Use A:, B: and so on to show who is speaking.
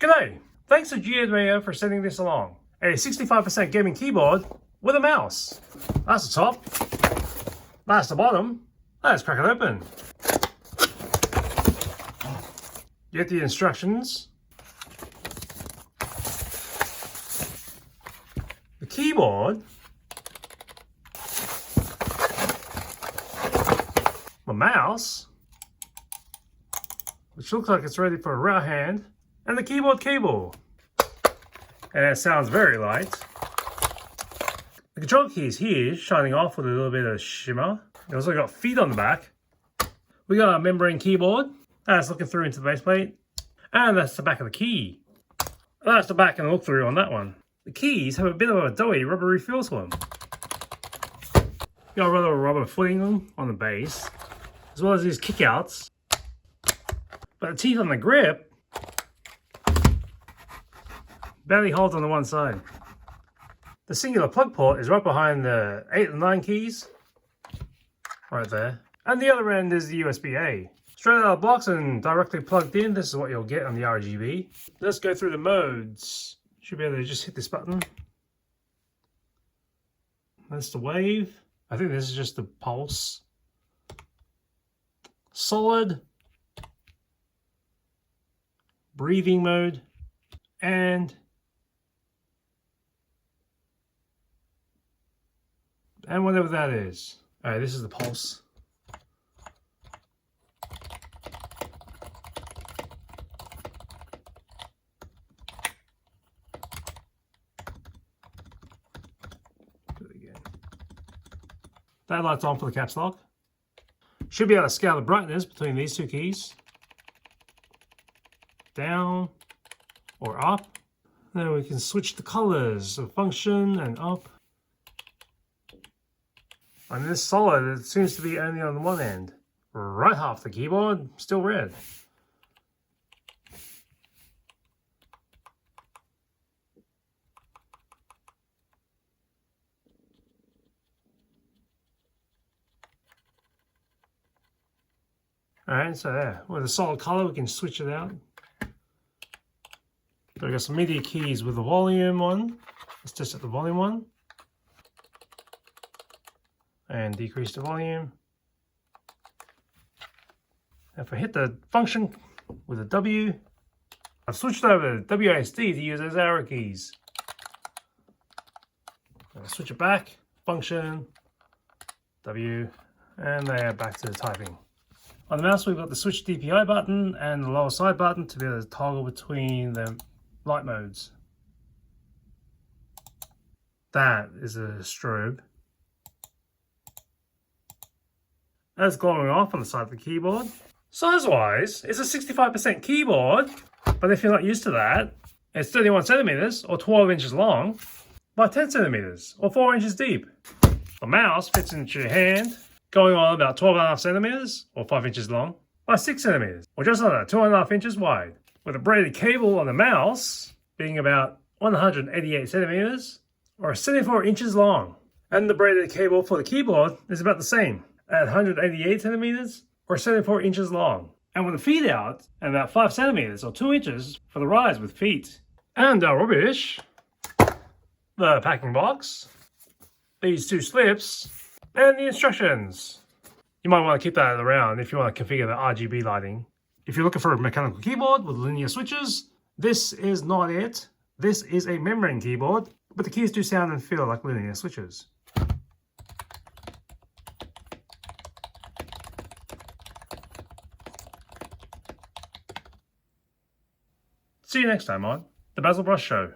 A: G'day! Thanks to Geodmaer for sending this along. A 65% gaming keyboard with a mouse. That's the top. That's the bottom. Let's crack it open. Get the instructions. The keyboard. The mouse, which looks like it's ready for a raw hand, and the keyboard cable. And it sounds very light. The control key is here, shining off with a little bit of shimmer. It also got feet on the back. We got a membrane keyboard. That's looking through into the baseplate. And that's the back of the key. That's the back and look through on that one. The keys have a bit of a doughy, rubbery feel to them. Got a rather rubber footing on the base, as well as these kickouts. But the teeth on the grip barely holds on the one side. The singular plug port is right behind the 8 and 9 keys. Right there. And the other end is the USB-A. Straight out of the box and directly plugged in, this is what you'll get on the RGB. Let's go through the modes. Should be able to just hit this button. That's the wave. I think this is just the pulse. Solid. Breathing mode. And whatever that is. Alright, this is the pulse. Do it again. That light's on for the caps lock. Should be able to scale the brightness between these two keys. Down or up. Then we can switch the colors of function and up. On this solid, it seems to be only on one end. Right half the keyboard, still red. Alright, so there. With a solid color, we can switch it out. So we got some MIDI keys with the volume one. Let's test out the volume one. And decrease the volume. If I hit the function with a W, I've switched over to WASD to use those arrow keys. I'll switch it back, function, W, and they are back to the typing. On the mouse, we've got the switch DPI button and the lower side button to be able to toggle between the light modes. That is a strobe. That's glowing off on the side of the keyboard. Size-wise, it's a 65% keyboard, but if you're not used to that, it's 31 centimeters or 12 inches long by 10 centimeters or 4 inches deep. The mouse fits into your hand, going on about 12.5 centimeters or 5 inches long by 6 centimeters or just under 2.5 inches wide. With a braided cable on the mouse being about 188 centimeters or 74 inches long. And the braided cable for the keyboard is about the same, at 188 centimeters or 74 inches long. And with the feet out, and about 5 centimeters or 2 inches for the rise with feet. And our rubbish, the packing box, these two slips, and the instructions. You might want to keep that around if you want to configure the RGB lighting. If you're looking for a mechanical keyboard with linear switches, this is not it. This is a membrane keyboard, but the keys do sound and feel like linear switches. See you next time on The Basil Brush Show.